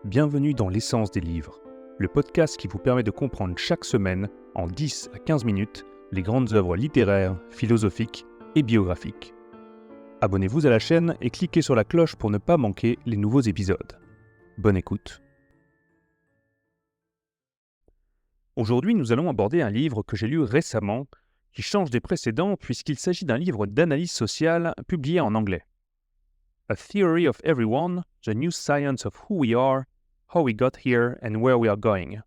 Bienvenue dans l'essence des livres, le podcast qui vous permet de comprendre chaque semaine, en 10 à 15 minutes, les grandes œuvres littéraires, philosophiques et biographiques. Abonnez-vous à la chaîne et cliquez sur la cloche pour ne pas manquer les nouveaux épisodes. Bonne écoute. Aujourd'hui, nous allons aborder un livre que j'ai lu récemment, qui change des précédents puisqu'il s'agit d'un livre d'analyse sociale publié en anglais. A Theory of Everyone, The New Science of Who We Are, How We Got Here and Where We Are Going.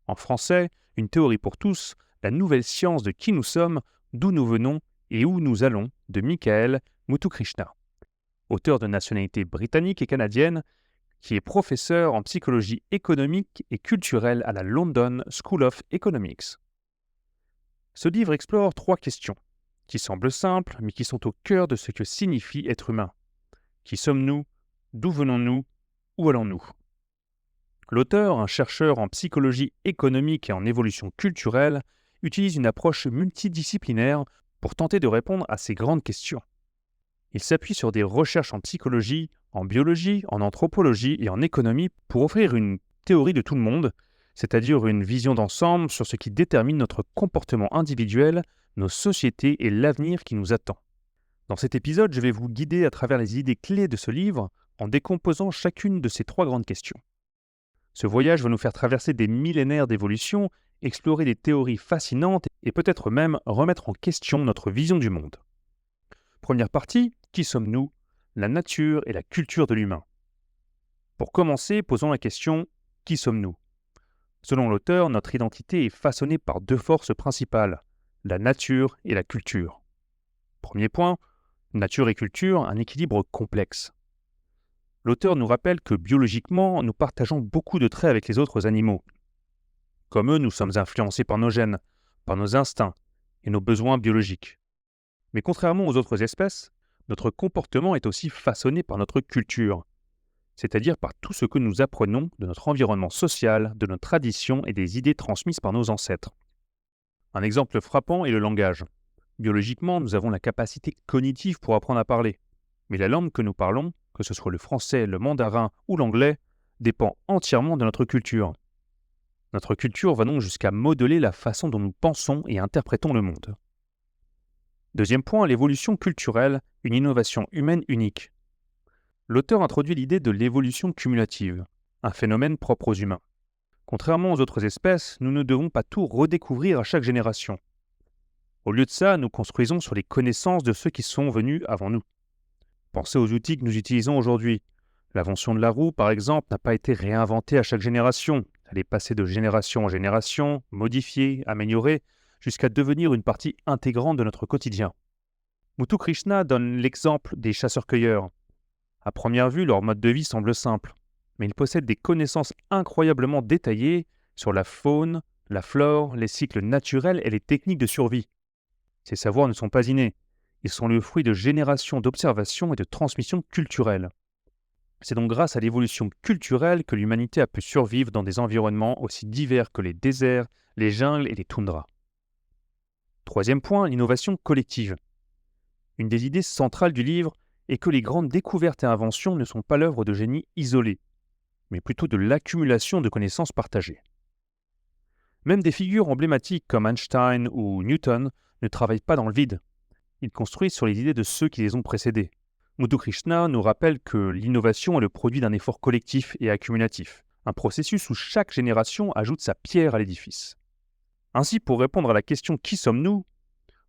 En français, Une théorie pour tous, la nouvelle science de qui nous sommes, d'où nous venons et où nous allons, de Michael Muthukrishna. Auteur de nationalité britannique et canadienne, qui est professeur en psychologie économique et culturelle à la London School of Economics. Ce livre explore 3 questions, qui semblent simples, mais qui sont au cœur de ce que signifie être humain. Qui sommes-nous? D'où venons-nous? Où allons-nous? L'auteur, un chercheur en psychologie économique et en évolution culturelle, utilise une approche multidisciplinaire pour tenter de répondre à ces grandes questions. Il s'appuie sur des recherches en psychologie, en biologie, en anthropologie et en économie pour offrir une théorie de tout le monde, c'est-à-dire une vision d'ensemble sur ce qui détermine notre comportement individuel, nos sociétés et l'avenir qui nous attend. Dans cet épisode, je vais vous guider à travers les idées clés de ce livre en décomposant chacune de ces 3 grandes questions. Ce voyage va nous faire traverser des millénaires d'évolution, explorer des théories fascinantes et peut-être même remettre en question notre vision du monde. Première partie, qui sommes-nous? La nature et la culture de l'humain. Pour commencer, posons la question « Qui sommes-nous » Selon l'auteur, notre identité est façonnée par 2 forces principales, la nature et la culture. Premier point, nature et culture, un équilibre complexe. L'auteur nous rappelle que biologiquement, nous partageons beaucoup de traits avec les autres animaux. Comme eux, nous sommes influencés par nos gènes, par nos instincts et nos besoins biologiques. Mais contrairement aux autres espèces, notre comportement est aussi façonné par notre culture, c'est-à-dire par tout ce que nous apprenons de notre environnement social, de nos traditions et des idées transmises par nos ancêtres. Un exemple frappant est le langage. Biologiquement, nous avons la capacité cognitive pour apprendre à parler. Mais la langue que nous parlons, que ce soit le français, le mandarin ou l'anglais, dépend entièrement de notre culture. Notre culture va donc jusqu'à modeler la façon dont nous pensons et interprétons le monde. Deuxième point, l'évolution culturelle, une innovation humaine unique. L'auteur introduit l'idée de l'évolution cumulative, un phénomène propre aux humains. Contrairement aux autres espèces, nous ne devons pas tout redécouvrir à chaque génération. Au lieu de ça, nous construisons sur les connaissances de ceux qui sont venus avant nous. Pensez aux outils que nous utilisons aujourd'hui. L'invention de la roue, par exemple, n'a pas été réinventée à chaque génération. Elle est passée de génération en génération, modifiée, améliorée, jusqu'à devenir une partie intégrante de notre quotidien. Muthukrishna donne l'exemple des chasseurs-cueilleurs. À première vue, leur mode de vie semble simple, mais ils possèdent des connaissances incroyablement détaillées sur la faune, la flore, les cycles naturels et les techniques de survie. Ces savoirs ne sont pas innés, ils sont le fruit de générations d'observations et de transmissions culturelles. C'est donc grâce à l'évolution culturelle que l'humanité a pu survivre dans des environnements aussi divers que les déserts, les jungles et les toundras. Troisième point, l'innovation collective. Une des idées centrales du livre est que les grandes découvertes et inventions ne sont pas l'œuvre de génies isolés, mais plutôt de l'accumulation de connaissances partagées. Même des figures emblématiques comme Einstein ou Newton ne travaillent pas dans le vide. Ils construisent sur les idées de ceux qui les ont précédés. Muthukrishna nous rappelle que l'innovation est le produit d'un effort collectif et accumulatif, un processus où chaque génération ajoute sa pierre à l'édifice. Ainsi, pour répondre à la question « Qui sommes-nous ?»,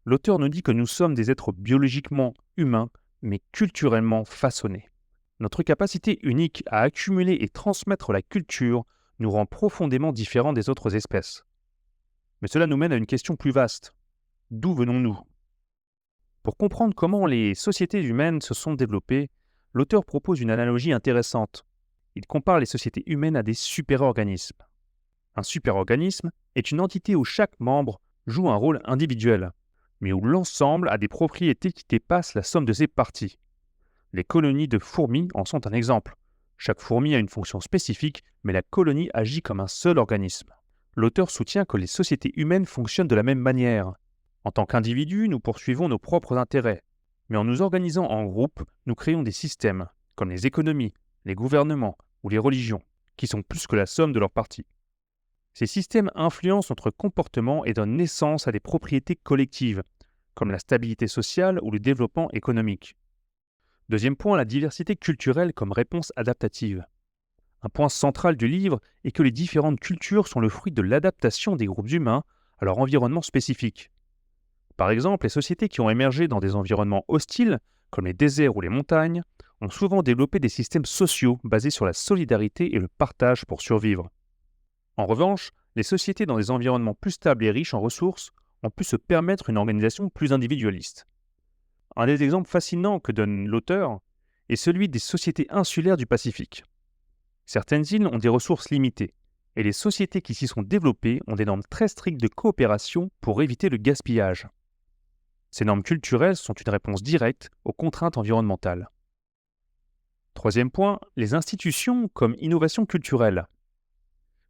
l'auteur nous dit que nous sommes des êtres biologiquement humains, mais culturellement façonnés. Notre capacité unique à accumuler et transmettre la culture nous rend profondément différents des autres espèces. Mais cela nous mène à une question plus vaste. D'où venons-nous ? Pour comprendre comment les sociétés humaines se sont développées, l'auteur propose une analogie intéressante. Il compare les sociétés humaines à des super-organismes. Un super-organisme est une entité où chaque membre joue un rôle individuel, mais où l'ensemble a des propriétés qui dépassent la somme de ses parties. Les colonies de fourmis en sont un exemple. Chaque fourmi a une fonction spécifique, mais la colonie agit comme un seul organisme. L'auteur soutient que les sociétés humaines fonctionnent de la même manière. En tant qu'individus, nous poursuivons nos propres intérêts. Mais en nous organisant en groupe, nous créons des systèmes, comme les économies, les gouvernements ou les religions, qui sont plus que la somme de leurs parties. Ces systèmes influencent notre comportement et donnent naissance à des propriétés collectives, comme la stabilité sociale ou le développement économique. Deuxième point, la diversité culturelle comme réponse adaptative. Un point central du livre est que les différentes cultures sont le fruit de l'adaptation des groupes humains à leur environnement spécifique. Par exemple, les sociétés qui ont émergé dans des environnements hostiles, comme les déserts ou les montagnes, ont souvent développé des systèmes sociaux basés sur la solidarité et le partage pour survivre. En revanche, les sociétés dans des environnements plus stables et riches en ressources ont pu se permettre une organisation plus individualiste. Un des exemples fascinants que donne l'auteur est celui des sociétés insulaires du Pacifique. Certaines îles ont des ressources limitées, et les sociétés qui s'y sont développées ont des normes très strictes de coopération pour éviter le gaspillage. Ces normes culturelles sont une réponse directe aux contraintes environnementales. Troisième point, les institutions comme innovation culturelle.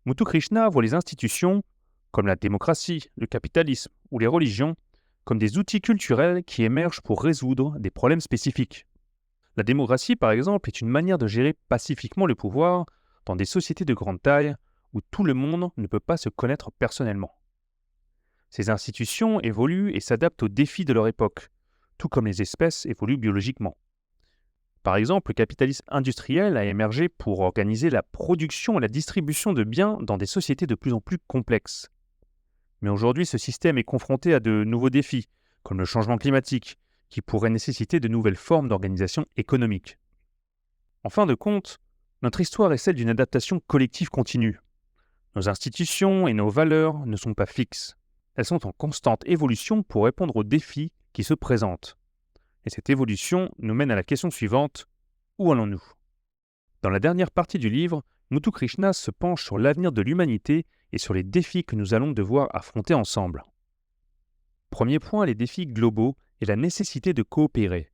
Muthukrishna voit les institutions, comme la démocratie, le capitalisme ou les religions, comme des outils culturels qui émergent pour résoudre des problèmes spécifiques. La démocratie, par exemple, est une manière de gérer pacifiquement le pouvoir dans des sociétés de grande taille où tout le monde ne peut pas se connaître personnellement. Ces institutions évoluent et s'adaptent aux défis de leur époque, tout comme les espèces évoluent biologiquement. Par exemple, le capitalisme industriel a émergé pour organiser la production et la distribution de biens dans des sociétés de plus en plus complexes. Mais aujourd'hui, ce système est confronté à de nouveaux défis, comme le changement climatique, qui pourrait nécessiter de nouvelles formes d'organisation économique. En fin de compte, notre histoire est celle d'une adaptation collective continue. Nos institutions et nos valeurs ne sont pas fixes. Elles sont en constante évolution pour répondre aux défis qui se présentent. Et cette évolution nous mène à la question suivante: où allons-nous? Dans la dernière partie du livre, Muthukrishna se penche sur l'avenir de l'humanité et sur les défis que nous allons devoir affronter ensemble. Premier point, les défis globaux et la nécessité de coopérer.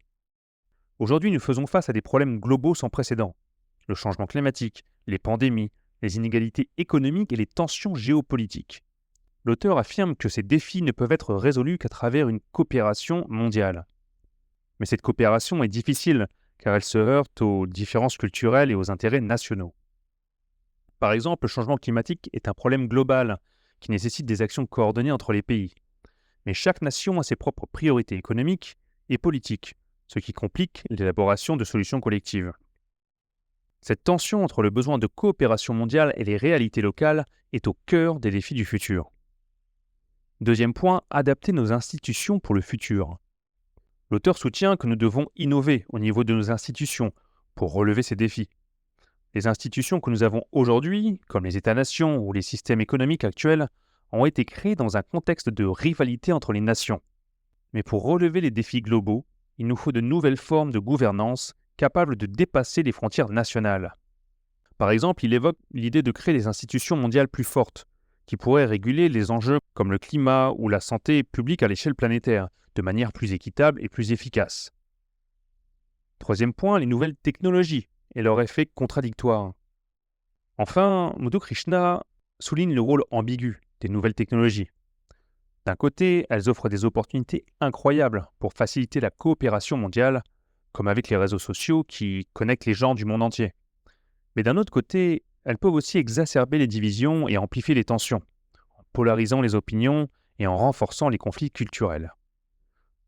Aujourd'hui, nous faisons face à des problèmes globaux sans précédent. Le changement climatique, les pandémies, les inégalités économiques et les tensions géopolitiques. L'auteur affirme que ces défis ne peuvent être résolus qu'à travers une coopération mondiale. Mais cette coopération est difficile, car elle se heurte aux différences culturelles et aux intérêts nationaux. Par exemple, le changement climatique est un problème global qui nécessite des actions coordonnées entre les pays. Mais chaque nation a ses propres priorités économiques et politiques, ce qui complique l'élaboration de solutions collectives. Cette tension entre le besoin de coopération mondiale et les réalités locales est au cœur des défis du futur. Deuxième point, adapter nos institutions pour le futur. L'auteur soutient que nous devons innover au niveau de nos institutions pour relever ces défis. Les institutions que nous avons aujourd'hui, comme les États-nations ou les systèmes économiques actuels, ont été créées dans un contexte de rivalité entre les nations. Mais pour relever les défis globaux, il nous faut de nouvelles formes de gouvernance capables de dépasser les frontières nationales. Par exemple, il évoque l'idée de créer des institutions mondiales plus fortes, qui pourraient réguler les enjeux comme le climat ou la santé publique à l'échelle planétaire, de manière plus équitable et plus efficace. Troisième point, les nouvelles technologies et leur effet contradictoire. Enfin, Muthukrishna souligne le rôle ambigu des nouvelles technologies. D'un côté, elles offrent des opportunités incroyables pour faciliter la coopération mondiale, comme avec les réseaux sociaux qui connectent les gens du monde entier. Mais d'un autre côté, elles peuvent aussi exacerber les divisions et amplifier les tensions, en polarisant les opinions et en renforçant les conflits culturels.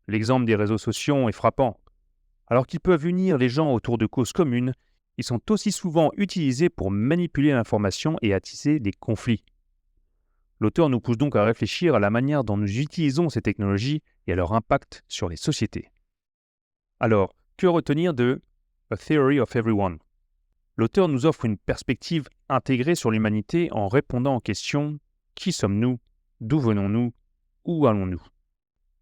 L'exemple des réseaux sociaux est frappant. Alors qu'ils peuvent unir les gens autour de causes communes, ils sont aussi souvent utilisés pour manipuler l'information et attiser des conflits. L'auteur nous pousse donc à réfléchir à la manière dont nous utilisons ces technologies et à leur impact sur les sociétés. Alors, que retenir de A Theory of Everyone? L'auteur nous offre une perspective intégrée sur l'humanité en répondant aux questions: qui sommes-nous? D'où venons-nous? Où allons-nous?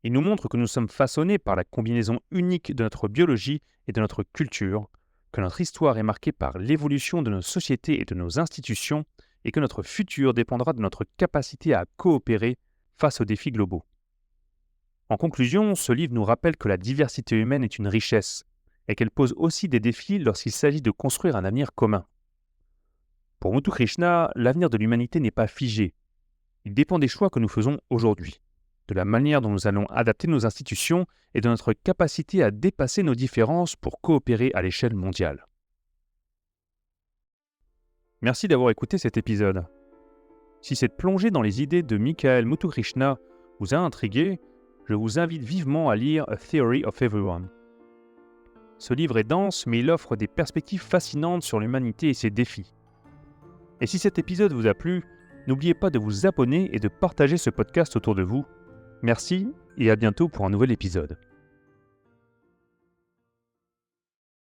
Il nous montre que nous sommes façonnés par la combinaison unique de notre biologie et de notre culture, que notre histoire est marquée par l'évolution de nos sociétés et de nos institutions, et que notre futur dépendra de notre capacité à coopérer face aux défis globaux. En conclusion, ce livre nous rappelle que la diversité humaine est une richesse, et qu'elle pose aussi des défis lorsqu'il s'agit de construire un avenir commun. Pour Muthukrishna, l'avenir de l'humanité n'est pas figé. Il dépend des choix que nous faisons aujourd'hui, de la manière dont nous allons adapter nos institutions et de notre capacité à dépasser nos différences pour coopérer à l'échelle mondiale. Merci d'avoir écouté cet épisode. Si cette plongée dans les idées de Michael Muthukrishna vous a intrigué, je vous invite vivement à lire A Theory of Everyone. Ce livre est dense, mais il offre des perspectives fascinantes sur l'humanité et ses défis. Et si cet épisode vous a plu, n'oubliez pas de vous abonner et de partager ce podcast autour de vous. Merci et à bientôt pour un nouvel épisode.